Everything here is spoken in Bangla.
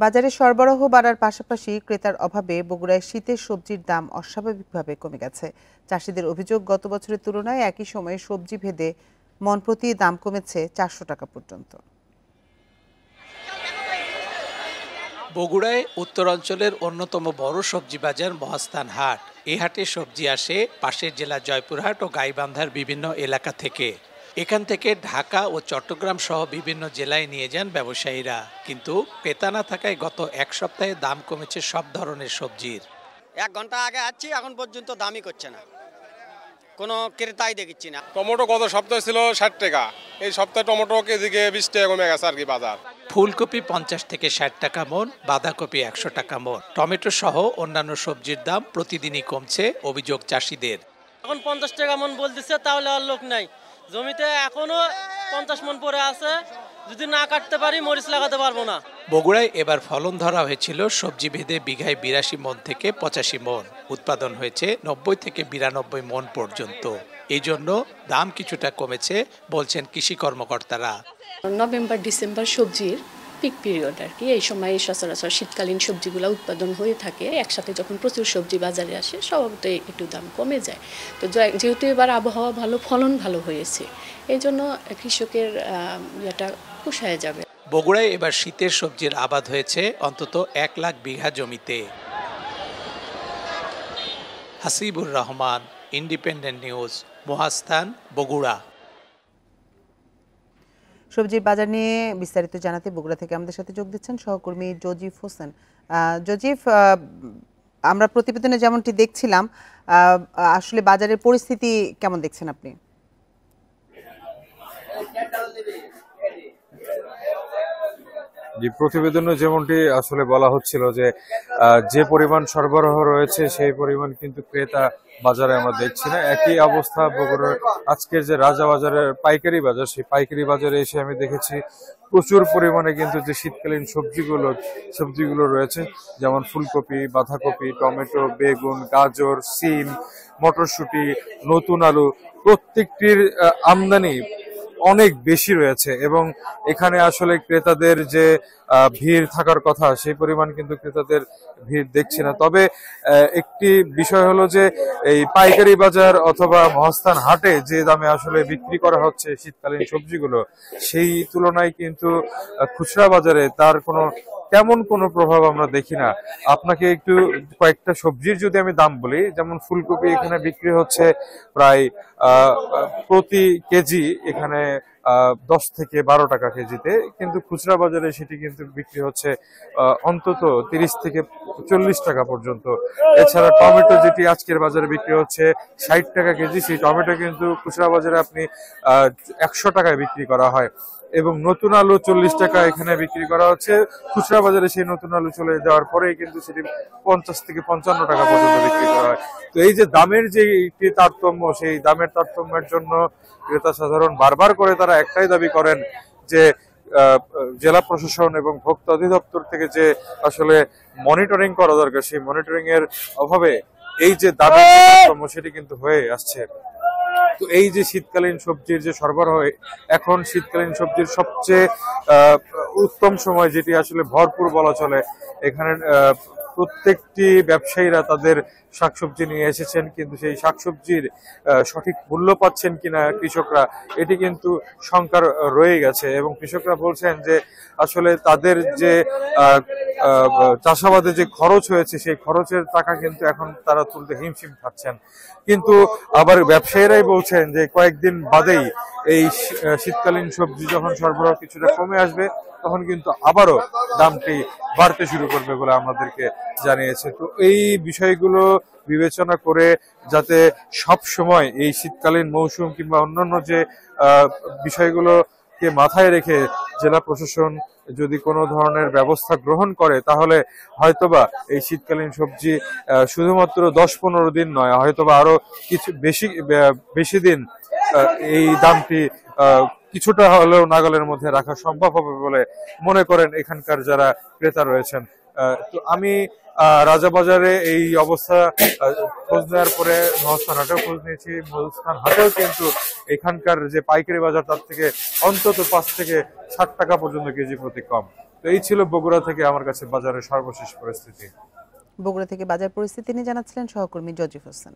বাজারে সরবরাহ বাড়ার পাশাপাশি ক্রেতার অভাবে বগুড়ায় শীতের সবজির দাম অস্বাভাবিকভাবে কমে গেছে। চাষিদের অভিযোগ, গত বছরের তুলনায় একই সময়ে সবজি ভেদে মন প্রতি দাম কমেছে 400 টাকা পর্যন্ত। বগুড়ায় উত্তরাঞ্চলের অন্যতম বড় সবজি বাজার মহাস্থান হাট। এই হাটে সবজি আসে পাশের জেলা জয়পুরহাট ও গাইবান্ধার বিভিন্ন এলাকা থেকে। এখান থেকে ঢাকা ও চট্টগ্রাম সহ বিভিন্ন জেলায় নিয়ে যান ব্যবসায়ীরা। কিন্তু ক্রেতা না থাকায় গত এক সপ্তাহে দাম কমেছে সব ধরনের সবজির। 1 ঘন্টা আগে আসছি, এখন পর্যন্ত দামই করছে না, কোনো ক্রেতাই দেখছি না। টমেটো গত সপ্তাহে ছিল 60 টাকা, এই সপ্তাহে টমেটো কেজিকে 20 টাকা কমে গেছে আর কি বাজার। ফুলকপি 50 থেকে 60 টাকা মন, বাঁধাকপি 100 টাকা মন। টমেটো সহ অন্যান্য সবজির দাম প্রতিদিনই কমছে, অভিযোগ চাষিদের। এখন 50 টাকা মন বলতেছে, তাহলে আর লোক নাই। জমিতে এখনো 50 মন পরে আছে, যদি না কাটতে পারি মরিচ লাগাতে পারবো না। বগুড়ায় এবার ফলন ধরা হয়েছিল সবজি ভেদে বিঘায় 82 মন থেকে 85 মন। উৎপাদন হয়েছে 90 থেকে 92 মন পর্যন্ত। এই জন্য দাম কিছুটা কমেছে বলছেন কৃষি কর্মকর্তারা। নভেম্বর ডিসেম্বর সবজির পিক পিরিয়ড আর কি, এই সময় সচরাচর শীতকালীন সবজিগুলো উৎপাদন হয়ে থাকে। একসাথে যখন প্রচুর সবজি বাজারে আসে, স্বভাবতই একটু দাম কমে যায়। তো যেহেতু এবার আবহাওয়া ভালো, ফলন ভালো হয়েছে, এই জন্য কৃষকের এটা পোষায় যাবে। বগুড়ায় এবার শীতের সবজির আবাদ হয়েছে অন্তত 1 লাখ বিঘা জমিতে। Hasibur Rahman, independent news, Mahasthan, Bogura. সবজির বাজার নিয়ে বিস্তারিত জানাতে বগুড়া থেকে আমাদের সাথে যোগ দিচ্ছেন সহকর্মী জজিফ হোসেন। জজিফ, আমরা প্রতিবেদনে যেমনটি দেখছিলাম, আসলে বাজারের পরিস্থিতি কেমন দেখছেন আপনি? যে প্রতিবেদনে যেমনটি আসলে বলা হচ্ছিল যে পরিমাণ সরবরাহ রয়েছে সেই পরিমাণ কিন্তু ক্রেতা বাজারে আমরা দেখছি না। একই অবস্থা বগুড়ার আজকের যে রাজা বাজারের পাইকারি বাজার, সেই পাইকারি বাজারে এসে আমি দেখেছি প্রচুর পরিমাণে কিন্তু যে শীতকালীন সবজিগুলো রয়েছে, যেমন ফুলকপি, বাঁধাকপি, টমেটো, বেগুন, গাজর, সিম, মটরশুঁটি, নতুন আলু, প্রত্যেকটির আমদানি অনেক বেশি রয়েছে এবং এখানে আসলে ক্রেতাদের যে ভিড় থাকার কথা সেই পরিমাণ কিন্তু ক্রেতাদের ভিড় দেখছি না। তবে একটি বিষয় হলো যে এই পাইকারি বাজার অথবা মহাস্থান হাটে যে দামে আসলে বিক্রি করা হচ্ছে শীতকালীন সবজিগুলো, সেই তুলনায় কিন্তু খুচরা বাজারে তার তেমন কোনো প্রভাব আমরা দেখি না। আপনাকে একটু কয়েকটা সবজির যদি আমি দাম বলি, যেমন ফুলকপি এখানে বিক্রি হচ্ছে প্রায় প্রতি কেজি এখানে 10 থেকে 12 টাকা কেজিতে, কিন্তু খুচরা বাজারে সেটি কিন্তু বিক্রি হচ্ছে অন্তত 30 থেকে 40 টাকা পর্যন্ত। এছাড়া টমেটো যেটি আজকের বাজারে বিক্রি হচ্ছে 60 টাকা কেজি, সেই টমেটো কিন্তু খুচরা বাজারে আপনি 100 টাকায় বিক্রি করা হয়। এবং নতুন আলু 40 টাকা এখানে বিক্রি করা হচ্ছে। খুচরা বাজারে সেই নতুন আলু চলে যাওয়ার পরেই কিন্তু সেটি 50 থেকে 55 টাকা পর্যন্ত বিক্রি করা হয়। তো এই যে দামের যে একটি তারতম্য, সেই দামের তারতম্যের জন্য ক্রেতা সাধারণ বারবার করে তারা একটাই দাবি করেন যে জেলা প্রশাসন এবং ভোক্তা অধিদপ্তর থেকে যে আসলে মনিটরিং করা দরকার, সেই মনিটরিং এর অভাবে এই যে দামের তারতম্য সেটি কিন্তু হয়ে আসছে। তো এই যে শীতকালীন সবজির যে সরবরাহ, এখন শীতকালীন সবজির সবচেয়ে উত্তম সময়, যেটি আসলে ভরপুর বলা চলে। এখানে প্রত্যেকটি ব্যবসায়ীরা তাদের শাকসবজি নিয়ে এসেছেন, কিন্তু সেই শাকসবজির সঠিক মূল্য পাচ্ছেন কিনা কৃষকরা, এটি কিন্তু শঙ্কার রয়ে গেছে। এবং কৃষকরা বলছেন যে আসলে তাদের যে চাষাবাদে যে খরচ হয়েছে, সেই খরচের টাকা কিন্তু এখন তারা তুলতে হিমশিম খাচ্ছেন। কিন্তু আবার ব্যবসায়ীরাই বলছেন যে কয়েকদিন বাদেই এই শীতকালীন সবজি যখন সরবরাহ কিছুটা কমে আসবে, তখন কিন্তু আবারও দামটি বাড়তে শুরু করবে বলে আমাদেরকে জানিয়েছে। তো এই বিষয়গুলো বিবেচনা করে যাতে সব সময় এই শীতকালীন মৌসুম কিংবা অন্যান্য যে বিষয়গুলোকে মাথায় রেখে জেলা প্রশাসন যদি কোনো ধরনের ব্যবস্থা গ্রহণ করে, তাহলে হয়তোবা এই শীতকালীন সবজি শুধুমাত্র 10-15 দিন নয়, হয়তোবা আরো কিছু বেশি দিন এই দামটি কিছুটা হলেও নাগালের মধ্যে রাখা সম্ভব হবে বলে মনে করেন এখানকার যারা ক্রেতা রয়েছেন। তো আমি রাজাবাজারে এই অবস্থা খোঁজ নেওয়ার পরে মহাস্থান হাটেও খোঁজ নিয়েছি। মহাস্থান হাটেও কিন্তু এখানকার যে পাইকারি বাজার, তার থেকে অন্তত 5 থেকে 60 টাকা পর্যন্ত কেজি প্রতি কম। তো এই ছিল বগুড়া থেকে আমার কাছে বাজারের সর্বশেষ পরিস্থিতি। বগুড়া থেকে বাজার পরিস্থিতি নিয়ে জানাচ্ছিলেন সহকর্মী জজিফ হোসেন।